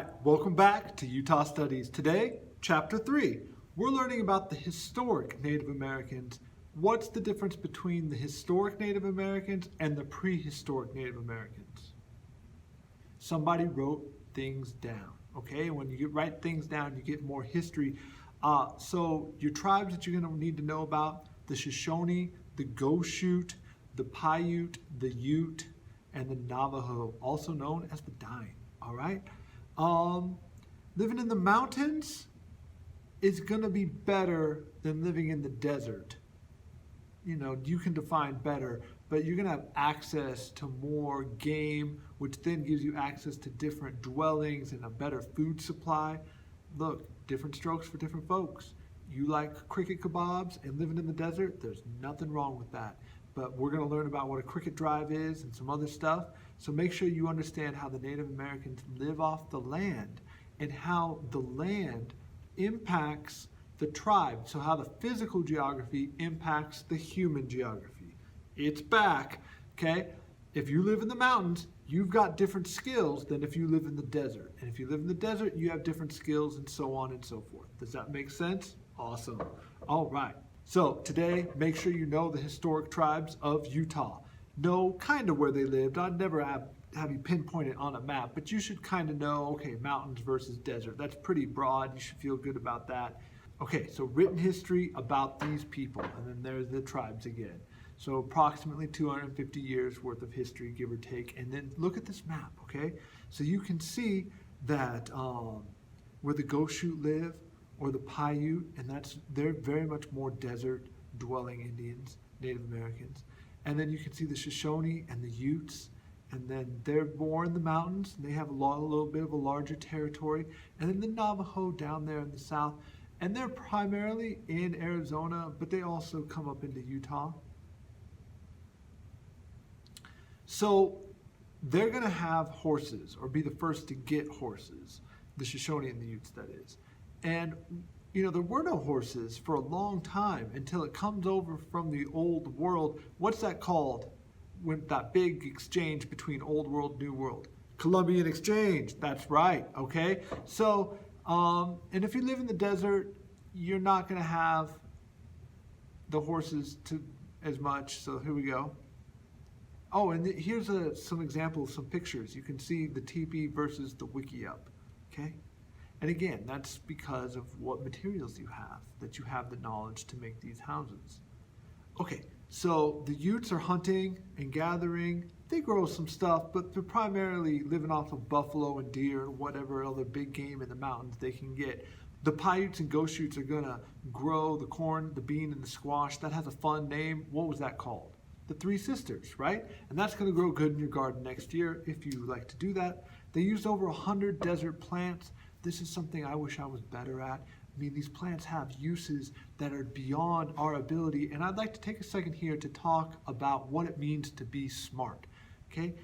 right, welcome back to Utah Studies. Today, Chapter 3. We're learning about the historic Native Americans. What's the difference between the historic Native Americans and the prehistoric Native Americans? Somebody wrote things down, okay? When you write things down, you get more history. So your tribes that you're going to need to know about, the Shoshone, the Goshute, the Paiute, the Ute, and the Navajo, also known as the Dine, all right? Living in the mountains is going to be better than living in the desert. You know, you can define better, but you're going to have access to more game, which then gives you access to different dwellings and a better food supply. Look, different strokes for different folks. You like cricket kebabs and living in the desert, there's nothing wrong with that. But we're going to learn about what a cricket drive is and some other stuff. So make sure you understand how the Native Americans live off the land and how the land impacts the tribe. So how the physical geography impacts the human geography. It's back, okay? If you live in the mountains, you've got different skills than if you live in the desert. And if you live in the desert, you have different skills and so on and so forth. Does that make sense? Awesome. All right. So today, make sure you know the historic tribes of Utah. Know kind of where they lived. I'd never have you pinpoint it on a map, but you should kind of know, okay, mountains versus desert. That's pretty broad. You should feel good about that. Okay, so written history about these people, and then there's the tribes again. So approximately 250 years worth of history, give or take. And then look at this map, okay? So you can see that where the Goshute live, or the Paiute, and they're very much more desert dwelling Indians, Native Americans. And then you can see the Shoshone and the Utes, and then they're more in the mountains, and they have a little bit of a larger territory. And then the Navajo down there in the south, and they're primarily in Arizona, but they also come up into Utah. So they're gonna have horses, or be the first to get horses, the Shoshone and the Utes, that is. And, you know, there were no horses for a long time until it comes over from the old world. What's that called? When that big exchange between old world, new world. Columbian exchange, that's right, okay? So, and if you live in the desert, you're not gonna have the horses as much, so here we go. Oh, and here's some examples, some pictures. You can see the teepee versus the wickiup, okay? And again, that's because of what materials you have, that you have the knowledge to make these houses. Okay, so the Utes are hunting and gathering. They grow some stuff, but they're primarily living off of buffalo and deer and whatever other big game in the mountains they can get. The Paiutes and Goshutes are gonna grow the corn, the bean, and the squash. That has a fun name. What was that called? The Three Sisters, right? And that's gonna grow good in your garden next year if you like to do that. They used over 100 desert plants. This is something I wish I was better at. I mean, these plants have uses that are beyond our ability, and I'd like to take a second here to talk about what it means to be smart, okay?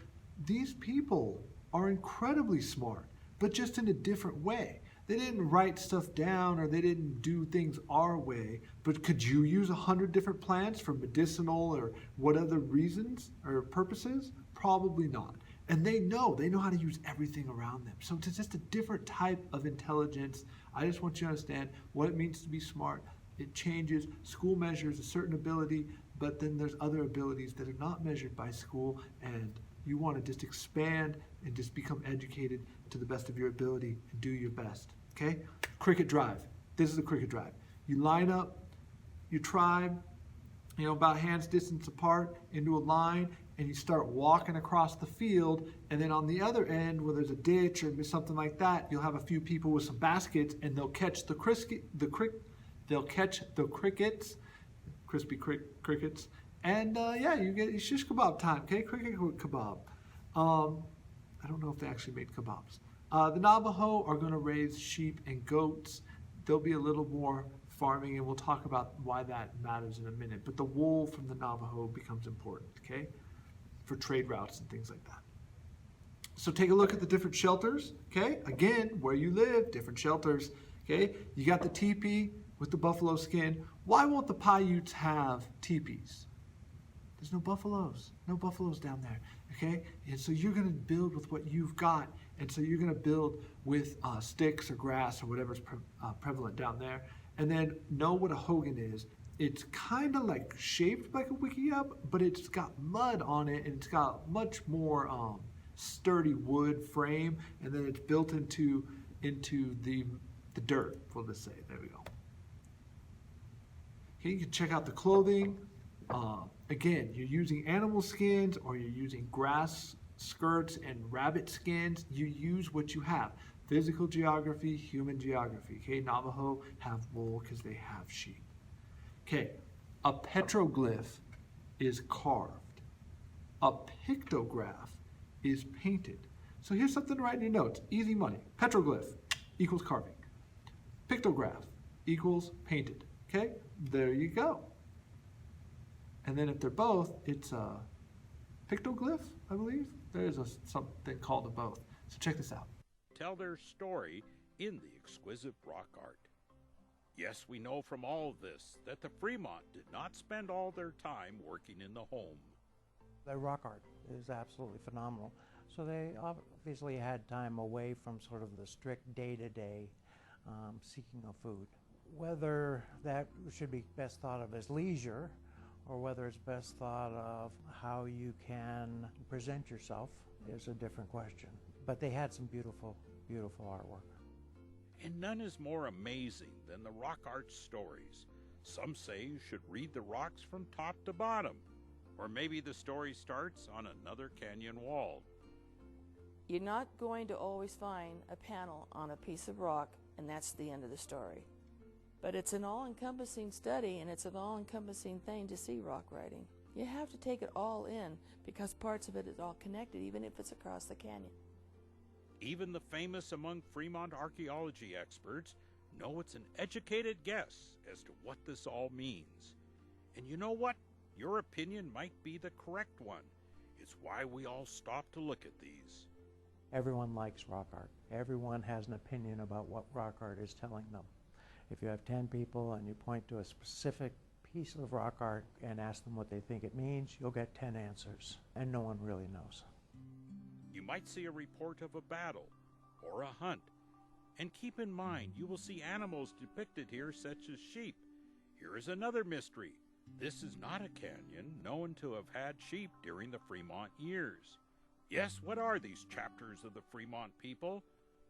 These people are incredibly smart, but just in a different way. They didn't write stuff down or they didn't do things our way, but could you use 100 different plants for medicinal or what other reasons or purposes? Probably not. And they know how to use everything around them. So it's just a different type of intelligence. I just want you to understand what it means to be smart. It changes. School measures a certain ability, but then there's other abilities that are not measured by school, and you want to just expand and just become educated to the best of your ability and do your best, okay? Cricket drive. This is a cricket drive. You line up your tribe, you know, about hands distance apart into a line, and you start walking across the field, and then on the other end where there's a ditch or something like that, you'll have a few people with some baskets, and they'll catch the crickets, crispy crickets, and yeah, you get shish kebab time, okay? Cricket kebab. I don't know if they actually made kebabs. The Navajo are going to raise sheep and goats. There'll be a little more farming, and we'll talk about why that matters in a minute. But the wool from the Navajo becomes important, okay? For trade routes and things like that. So take a look at the different shelters, okay? Again, where you live, different shelters, okay? You got the teepee with the buffalo skin. Why won't the Paiutes have teepees? There's no buffaloes. No buffaloes down there. Okay? And so you're going to build with what you've got. And so you're going to build with sticks or grass or whatever's prevalent down there. And then know what a hogan is. It's kind of like shaped like a wickiup, but it's got mud on it, and it's got much more sturdy wood frame, and then it's built into the dirt, we'll just say. There we go. Okay, you can check out the clothing. Again, you're using animal skins or you're using grass skirts and rabbit skins. You use what you have. Physical geography, human geography. Okay, Navajo have wool because they have sheep. Okay, a petroglyph is carved. A pictograph is painted. So here's something to write in your notes. Easy money. Petroglyph equals carving. Pictograph equals painted. Okay, there you go. And then if they're both, it's a pictoglyph, I believe. There is something called a both. So check this out. Tell their story in the exquisite rock art. Yes, we know from all of this that the Fremont did not spend all their time working in the home. The rock art is absolutely phenomenal. So they obviously had time away from sort of the strict day-to-day seeking of food. Whether that should be best thought of as leisure or whether it's best thought of how you can present yourself is a different question. But they had some beautiful, beautiful artwork. And none is more amazing than the rock art stories. Some say you should read the rocks from top to bottom, or maybe the story starts on another canyon wall. You're not going to always find a panel on a piece of rock and that's the end of the story. But it's an all-encompassing study, and it's an all-encompassing thing to see rock writing. You have to take it all in because parts of it is all connected, even if it's across the canyon. Even the famous among Fremont archaeology experts know it's an educated guess as to what this all means. And you know what? Your opinion might be the correct one. It's why we all stop to look at these. Everyone likes rock art. Everyone has an opinion about what rock art is telling them. If you have 10 people and you point to a specific piece of rock art and ask them what they think it means, you'll get 10 answers, and no one really knows. You might see a report of a battle or a hunt. And keep in mind, you will see animals depicted here such as sheep. Here is another mystery. This is not a canyon known to have had sheep during the Fremont years. Yes, what are these chapters of the Fremont people?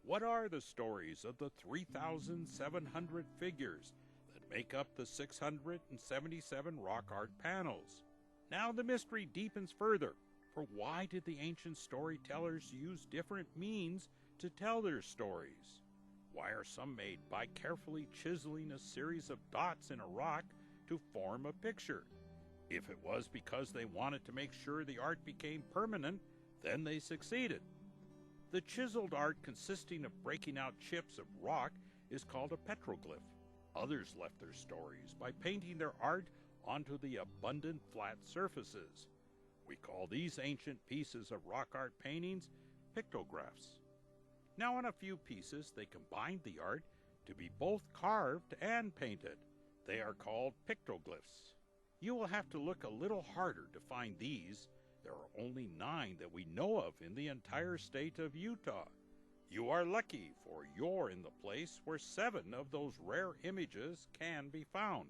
What are the stories of the 3,700 figures that make up the 677 rock art panels? Now the mystery deepens further, for why did the ancient storytellers use different means to tell their stories? Why are some made by carefully chiseling a series of dots in a rock to form a picture? If it was because they wanted to make sure the art became permanent, then they succeeded. The chiseled art consisting of breaking out chips of rock is called a petroglyph. Others left their stories by painting their art onto the abundant flat surfaces. We call these ancient pieces of rock art paintings pictographs. Now on a few pieces they combined the art to be both carved and painted. They are called pictoglyphs. You will have to look a little harder to find these. There are only 9 that we know of in the entire state of Utah. You are lucky, for you're in the place where 7 of those rare images can be found.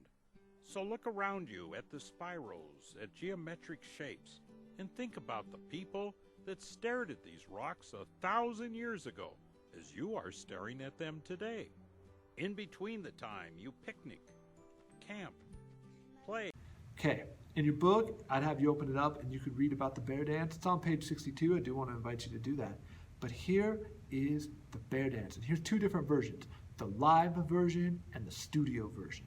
So look around you at the spirals, at geometric shapes, and think about the people that stared at these rocks 1,000 years ago, as you are staring at them today. In between the time you picnic, camp, play. Okay, in your book, I'd have you open it up and you could read about the bear dance. It's on page 62. I do want to invite you to do that. But here is the bear dance. And here's 2 different versions, the live version and the studio version.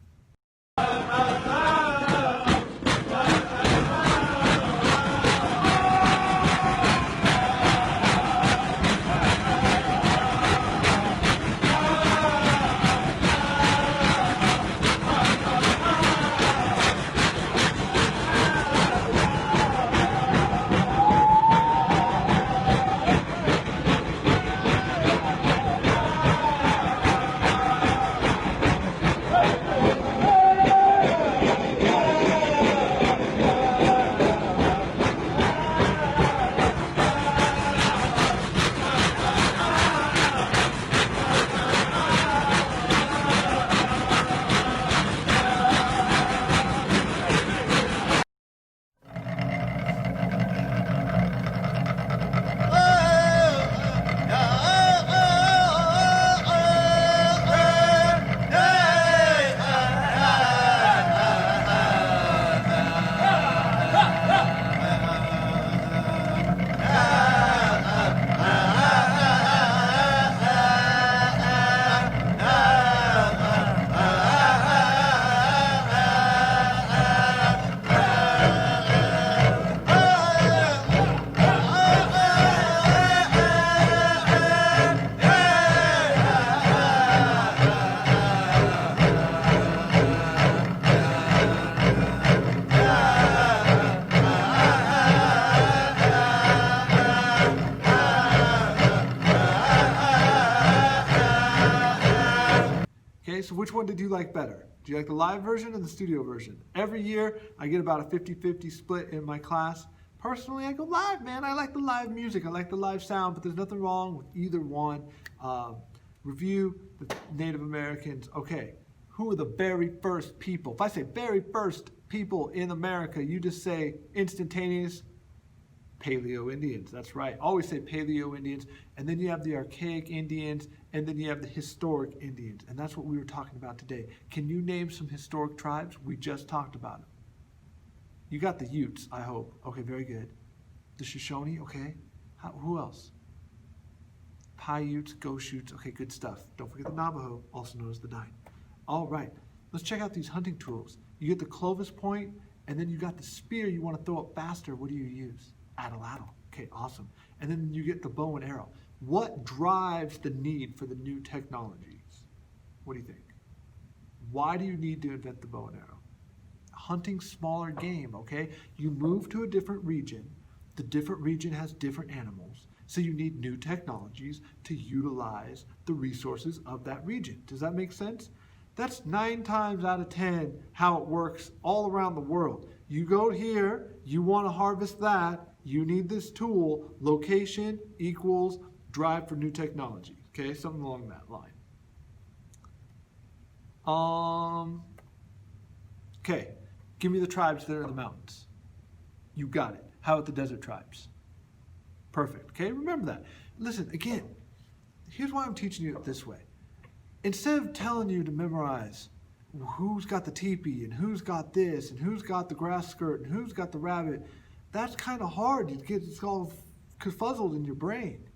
which one did you like better? Do you like the live version or the studio version? Every year, I get about a 50-50 split in my class. Personally, I go live, man. I like the live music. I like the live sound, but there's nothing wrong with either one. Review the Native Americans. Okay, who are the very first people? If I say very first people in America, you just say instantaneous Paleo Indians. That's right. Always say Paleo Indians. And then you have the archaic Indians, and then you have the historic Indians. And that's what we were talking about today. Can you name some historic tribes? We just talked about them. You got the Utes, I hope. Okay, very good. The Shoshone, okay. Who else? Paiutes, Goshutes, okay, good stuff. Don't forget the Navajo, also known as the Nine. All right, let's check out these hunting tools. You get the Clovis point, and then you got the spear. You want to throw it faster. What do you use? Atlatl. Okay, awesome. And then you get the bow and arrow. What drives the need for the new technologies? What do you think? Why do you need to invent the bow and arrow? Hunting smaller game, okay? You move to a different region. The different region has different animals. So you need new technologies to utilize the resources of that region. Does that make sense? That's 9 times out of 10 how it works all around the world. You go here, you want to harvest that, you need this tool, location equals drive for new technology. Okay, something along that line. Okay, give me the tribes that are in the mountains. You got it. How about the desert tribes? Perfect. Okay, remember that. Listen, again, here's why I'm teaching you it this way. Instead of telling you to memorize who's got the teepee and who's got this and who's got the grass skirt and who's got the rabbit, that's kind of hard. It's all confuzzled in your brain.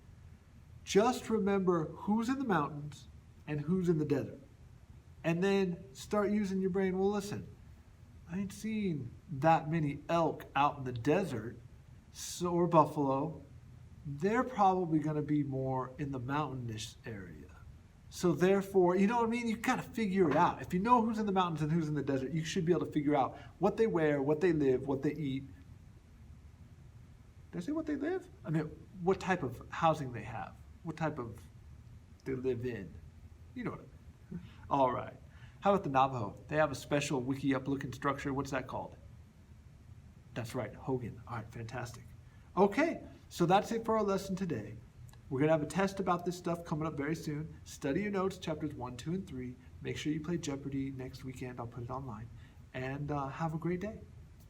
Just remember who's in the mountains and who's in the desert. And then start using your brain. Well, listen, I ain't seen that many elk out in the desert or buffalo. They're probably going to be more in the mountainous area. So therefore, you know what I mean? You got to figure it out. If you know who's in the mountains and who's in the desert, you should be able to figure out what they wear, what they live, what they eat. Did I say what they live? I mean, what type of housing they have, what type of they live in. You know what I mean. All right. How about the Navajo? They have a special wiki-up looking structure. What's that called? That's right, Hogan. All right, fantastic. Okay, so that's it for our lesson today. We're going to have a test about this stuff coming up very soon. Study your notes, chapters 1, 2, and 3. Make sure you play Jeopardy next weekend. I'll put it online. And have a great day.